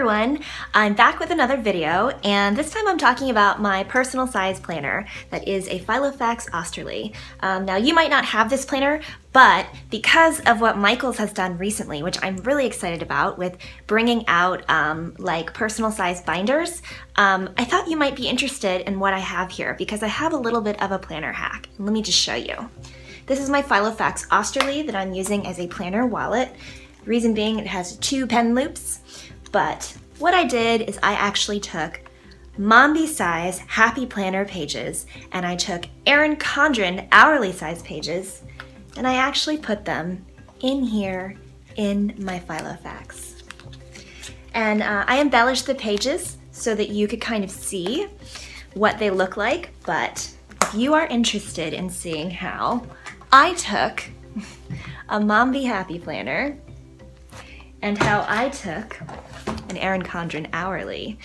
Everyone, I'm back with another video, and this time I'm talking about my personal size planner that is a Filofax Osterly. Now you might not have this planner, but because of what Michaels has done recently, which I'm really excited about with bringing out like personal size binders, I thought you might be interested in what I have here because I have a little bit of a planner hack. Let me just show you. This is my Filofax Osterly that I'm using as a planner wallet. Reason being, it has 2 pen loops. But what I did is I actually took Mombi size Happy Planner pages and I took Erin Condren hourly size pages and I actually put them in here in my Filofax. And I embellished the pages so that you could kind of see what they look like, but if you are interested in seeing how I took a Mombi Happy Planner and how I took an Erin Condren hourly.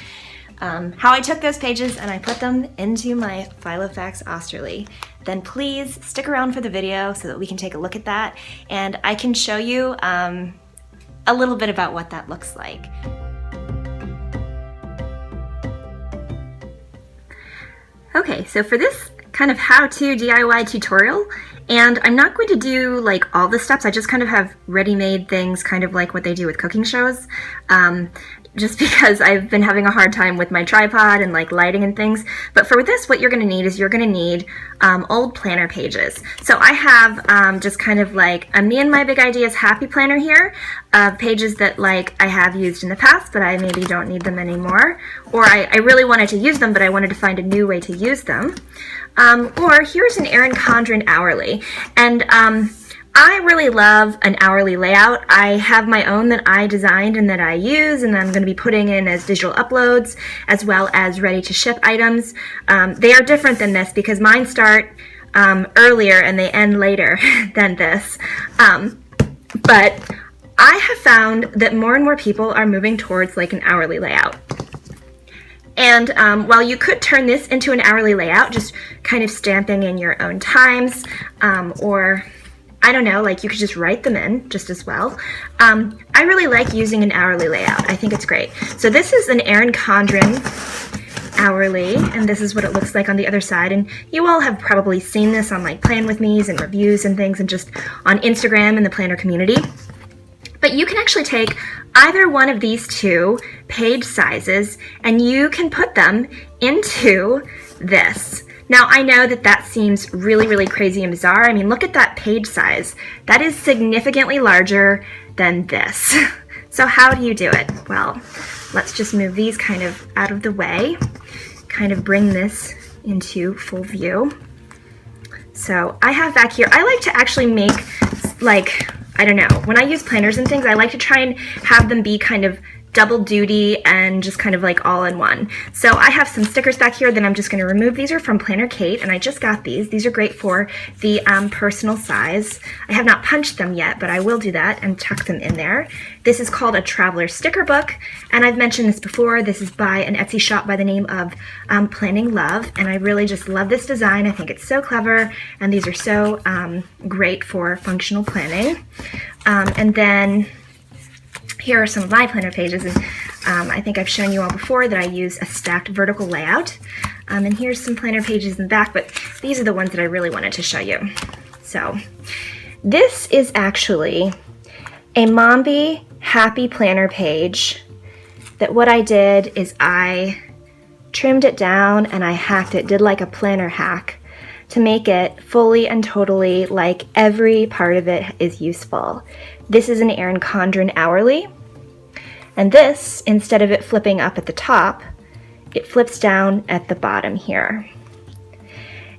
How I took those pages and I put them into my Filofax Osterly, then please stick around for the video so that we can take a look at that and I can show you a little bit about what that looks like. Okay, so for this kind of how-to DIY tutorial, and I'm not going to do like all the steps, I just kind of have ready-made things, kind of like what they do with cooking shows, just because I've been having a hard time with my tripod and like lighting and things. But for this, what you're gonna need is you're gonna need old planner pages. So I have just kind of like a Me and My Big Ideas Happy Planner here, pages that like I have used in the past, but I maybe don't need them anymore. Or I really wanted to use them, but I wanted to find a new way to use them. Or here's an Erin Condren hourly. And I really love an hourly layout. I have my own that I designed and that I use and I'm going to be putting in as digital uploads as well as ready to ship items. They are different than this because mine start earlier and they end later than this. But I have found that more and more people are moving towards like an hourly layout. And while you could turn this into an hourly layout, just kind of stamping in your own times, or I don't know, like you could just write them in just as well. I really like using an hourly layout. I think it's great. So this is an Erin Condren hourly, and this is what it looks like on the other side. And you all have probably seen this on like Plan With Me's and reviews and things and just on Instagram and the planner community. But you can actually take either one of these 2 page sizes and you can put them into this. Now I know that that seems really, really crazy and bizarre. I mean, look at that page size. That is significantly larger than this. So how do you do it? Well, let's just move these kind of out of the way, kind of bring this into full view. So I have back here, I like to actually make like, I don't know, when I use planners and things, I like to try and have them be kind of double duty and just kind of like all in one. So I have some stickers back here that I'm just going to remove. These are from Planner Kate and I just got these. These are great for the personal size. I have not punched them yet, but I will do that and tuck them in there. This is called a Traveler Sticker Book, and I've mentioned this before. This is by an Etsy shop by the name of Planning Love, and I really just love this design. I think it's so clever, and these are so great for functional planning. And then here are some of my planner pages, and I think I've shown you all before that I use a stacked vertical layout. And here's some planner pages in the back, but these are the ones that I really wanted to show you. So this is actually a Mombi Happy Planner page that what I did is I trimmed it down and I hacked it, did like a planner hack to make it fully and totally like every part of it is useful. This is an Erin Condren hourly, and this, instead of it flipping up at the top, it flips down at the bottom here.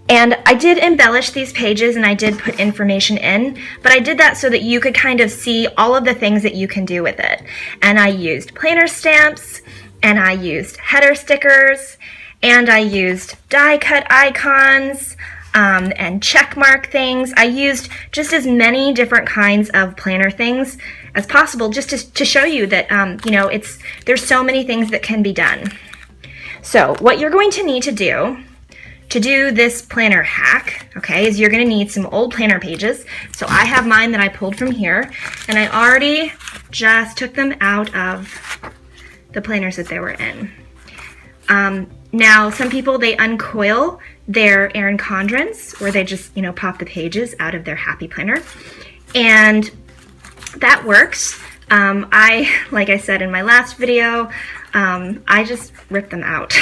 And I did embellish these pages and I did put information in, but I did that so that you could kind of see all of the things that you can do with it. And I used planner stamps, and I used header stickers, and I used die cut icons, and check mark things. I used just as many different kinds of planner things as possible just to show you that, you know, there's so many things that can be done. So what you're going to need to do this planner hack, okay, is you're going to need some old planner pages. So I have mine that I pulled from here, and I already just took them out of the planners that they were in. Now, some people, they uncoil their Erin Condrens, where they just, you know, pop the pages out of their Happy Planner. And that works. Like I said in my last video, I just rip them out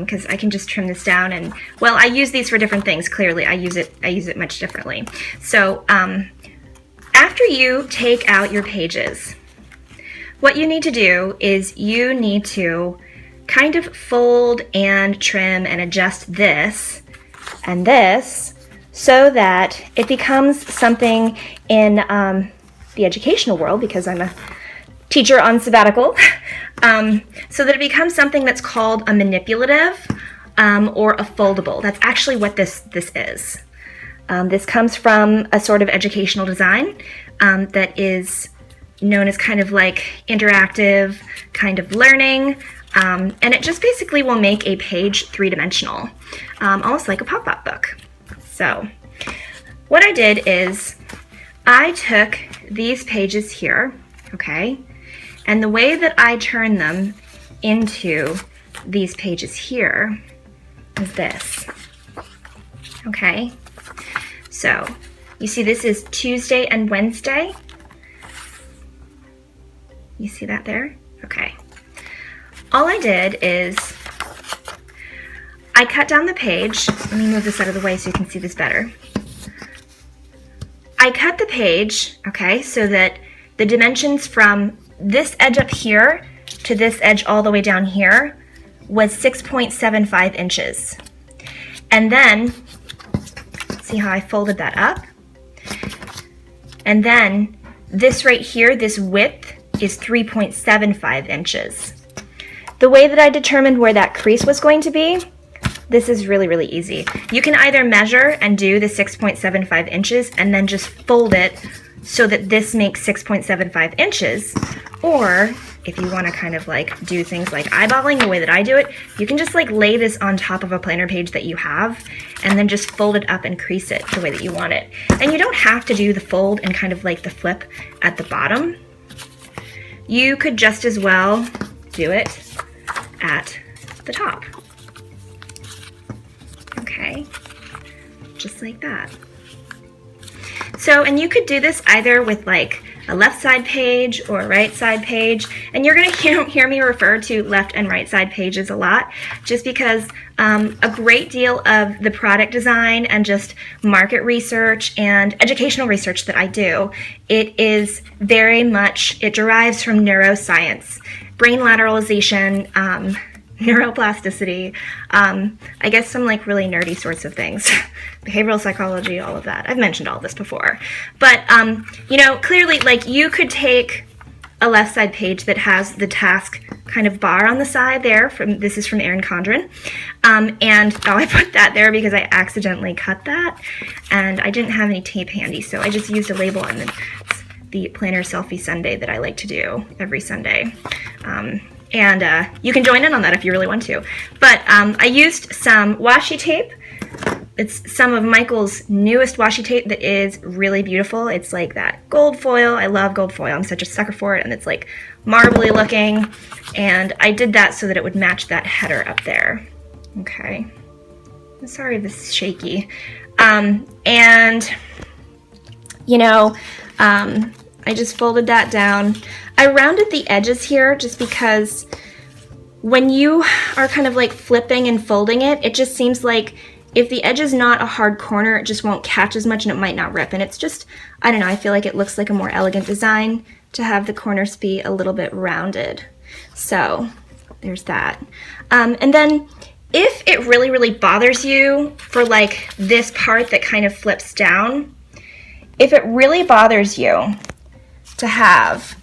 because I can just trim this down. And, well, I use these for different things. Clearly, I use it much differently. So after you take out your pages, what you need to do is you need to kind of fold and trim and adjust this and this so that it becomes something in the educational world, because I'm a teacher on sabbatical, so that it becomes something that's called a manipulative or a foldable. That's actually what this is. This comes from a sort of educational design that is known as kind of like interactive kind of learning. And it just basically will make a page three-dimensional, almost like a pop-up book. So what I did is I took these pages here, okay, and the way that I turn them into these pages here is this, okay? So you see this is Tuesday and Wednesday. You see that there? Okay. All I did is I cut down the page. Let me move this out of the way so you can see this better. I cut the page, okay, so that the dimensions from this edge up here to this edge all the way down here was 6.75 inches. And then, see how I folded that up? And then this right here, this width is 3.75 inches. The way that I determined where that crease was going to be, this is really, really easy. You can either measure and do the 6.75 inches and then just fold it so that this makes 6.75 inches, or if you want to kind of like do things like eyeballing the way that I do it, you can just like lay this on top of a planner page that you have and then just fold it up and crease it the way that you want it. And you don't have to do the fold and kind of like the flip at the bottom. You could just as well do it at the top. Okay, just like that. So, and you could do this either with like a left side page or a right side page, and you're gonna hear me refer to left and right side pages a lot, just because a great deal of the product design and just market research and educational research that I do, it is very much, it derives from neuroscience, brain lateralization, neuroplasticity, I guess some like really nerdy sorts of things, behavioral psychology, all of that. I've mentioned all this before. But, you know, clearly like you could take a left side page that has the task kind of bar on the side there, this is from Erin Condren, and oh, I put that there because I accidentally cut that, and I didn't have any tape handy, so I just used a label and the Planner Selfie Sunday that I like to do every Sunday. And you can join in on that if you really want to. But I used some washi tape. It's some of Michael's newest washi tape that is really beautiful. It's like that gold foil. I love gold foil. I'm such a sucker for it. And it's like marbly looking. And I did that so that it would match that header up there. Okay. I'm sorry if this is shaky. And, you know, I just folded that down. I rounded the edges here just because when you are kind of like flipping and folding it, it just seems like if the edge is not a hard corner, it just won't catch as much and it might not rip. And it's just, I don't know, I feel like it looks like a more elegant design to have the corners be a little bit rounded. So there's that. And then if it really, really bothers you for like this part that kind of flips down, if it really bothers you to have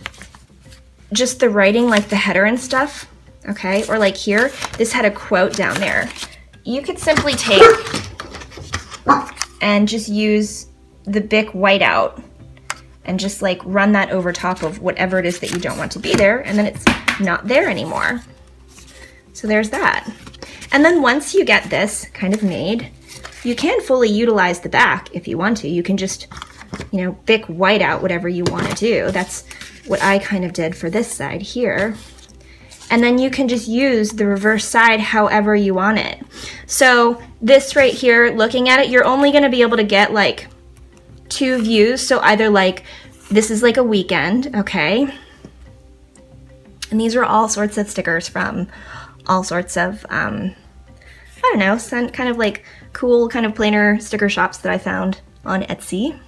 just the writing like the header and stuff, okay, or like here, this had a quote down there. You could simply take and just use the Bic whiteout and just like run that over top of whatever it is that you don't want to be there, and then it's not there anymore. So there's that. And then once you get this kind of made, you can fully utilize the back if you want to. You can just, you know, Bic white out whatever you want to do. That's what I kind of did for this side here. and then you can just use the reverse side however you want it. So this right here, looking at it, you're only going to be able to get like 2 views. So either like this is like a weekend, okay? And these are all sorts of stickers from all sorts of, I don't know, some kind of like cool kind of planner sticker shops that I found on Etsy.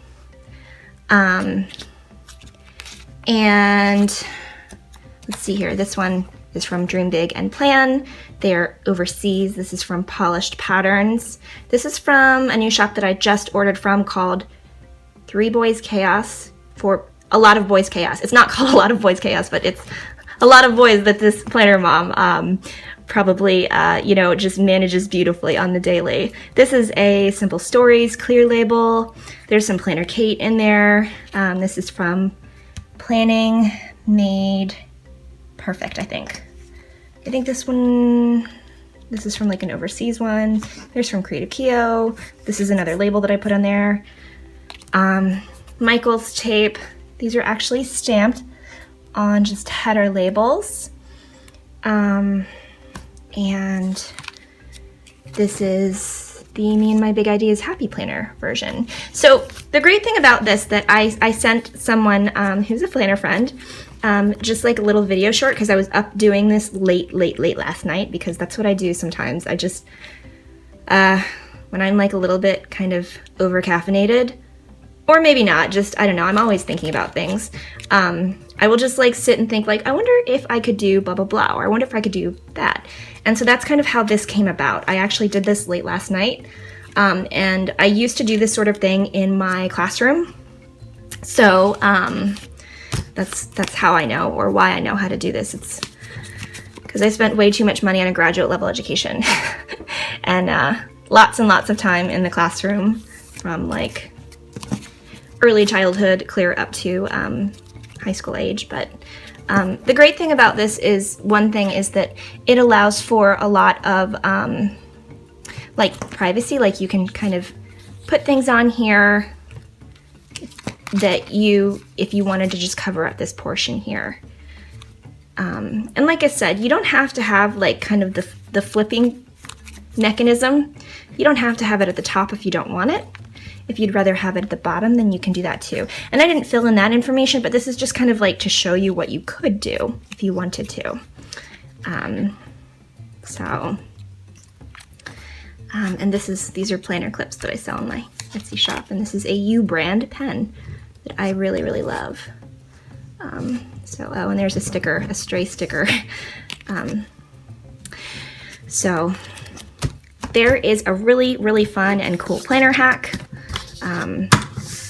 And let's see here, this one is from Dream Big and Plan. They're overseas. This is from Polished Patterns. This is from a new shop that I just ordered from called 3 Boys Chaos, for a lot of boys chaos. It's not called a lot of boys chaos, but it's a lot of boys that this planner mom probably, you know, just manages beautifully on the daily. This is a Simple Stories clear label. There's some Planner Kate in there. This is from Planning Made Perfect, I think. I think this one, this is from like an overseas one. There's from Creative Keo. This is another label that I put on there. Michael's tape. These are actually stamped on just header labels. And this is the Me and My Big Ideas Happy Planner version. So the great thing about this that I sent someone who's a planner friend, just like a little video short, because I was up doing this late last night, because that's what I do sometimes. I just, when I'm like a little bit kind of over caffeinated, or maybe not, just, I don't know, I'm always thinking about things. I will just like sit and think like, I wonder if I could do blah, blah, blah, or I wonder if I could do that. And so that's kind of how this came about. I actually did this late last night. And I used to do this sort of thing in my classroom. So that's how I know, or why I know how to do this. It's because I spent way too much money on a graduate level education and lots and lots of time in the classroom from like early childhood clear up to high school age. But the great thing about this is, one thing is that it allows for a lot of like privacy. Like you can kind of put things on here that you, if you wanted to just cover up this portion here. And like I said, you don't have to have like kind of the flipping mechanism. You don't have to have it at the top if you don't want it. If you'd rather have it at the bottom, then you can do that too. And I didn't fill in that information, but this is just kind of like to show you what you could do if you wanted to. And these are planner clips that I sell in my Etsy shop, and this is a U brand pen that I really, really love. Oh, and there's a sticker, a stray sticker. So there is a really, really fun and cool planner hack.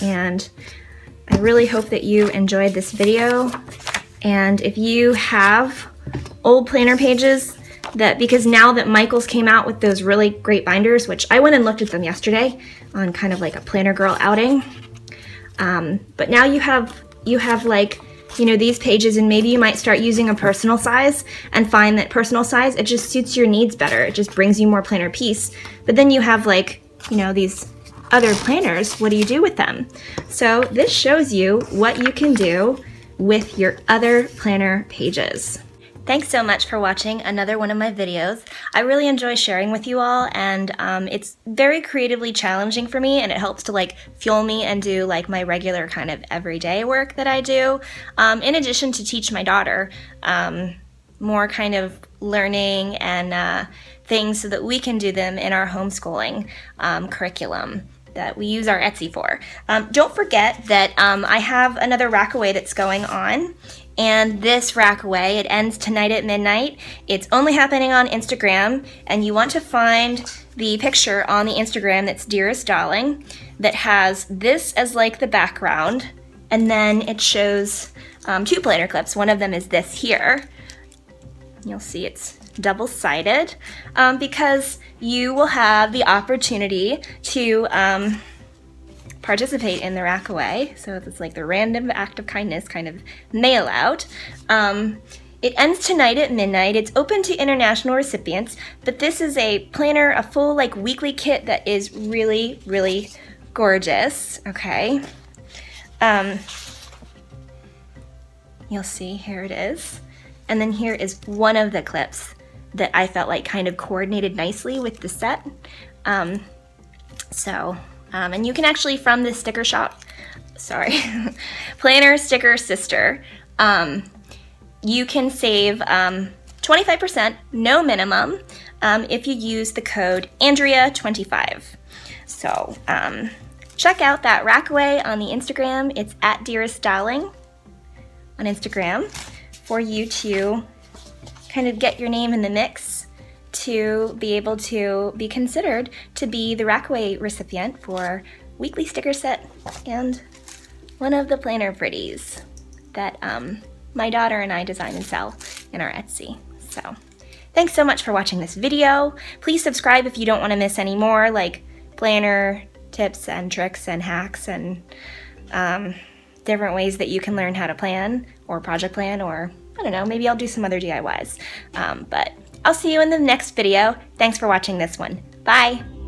And I really hope that you enjoyed this video. And if you have old planner pages that, because now that Michael's came out with those really great binders, which I went and looked at them yesterday on kind of like a planner girl outing. But now you have like, you know, these pages, and maybe you might start using a personal size and find that personal size, it just suits your needs better. It just brings you more planner peace. But then you have like, you know, these other planners, what do you do with them? So this shows you what you can do with your other planner pages. Thanks so much for watching another one of my videos. I really enjoy sharing with you all, and it's very creatively challenging for me, and it helps to like fuel me and do like my regular kind of everyday work that I do, in addition to teach my daughter more kind of learning and things so that we can do them in our homeschooling curriculum that we use our Etsy for. Don't forget that I have another Rackaway that's going on, and this Rackaway, it ends tonight at midnight. It's only happening on Instagram, and you want to find the picture on the Instagram that's Deerest, Dahling, that has this as like the background, and then it shows 2 planner clips. One of them is this here. You'll see it's double-sided, because you will have the opportunity to participate in the Rackaway. So it's like the random act of kindness kind of mail out. It ends tonight at midnight. It's open to international recipients, but this is a planner, a full like weekly kit that is really, really gorgeous. Okay. You'll see, here it is. And then here is one of the clips that I felt like kind of coordinated nicely with the set. And you can actually, from this sticker shop, sorry, Planner Sticker Sister, you can save 25%, no minimum, if you use the code Andrea25. So check out that Rackaway on the Instagram. It's at Deerest Dahling on Instagram for you to kind of get your name in the mix to be able to be considered to be the Rackaway recipient for weekly sticker set and one of the planner pretties that my daughter and I design and sell in our Etsy. So thanks so much for watching this video. Please subscribe if you don't want to miss any more like planner tips and tricks and hacks and different ways that you can learn how to plan or project plan, or I don't know, maybe I'll do some other DIYs. But I'll see you in the next video. Thanks for watching this one. Bye!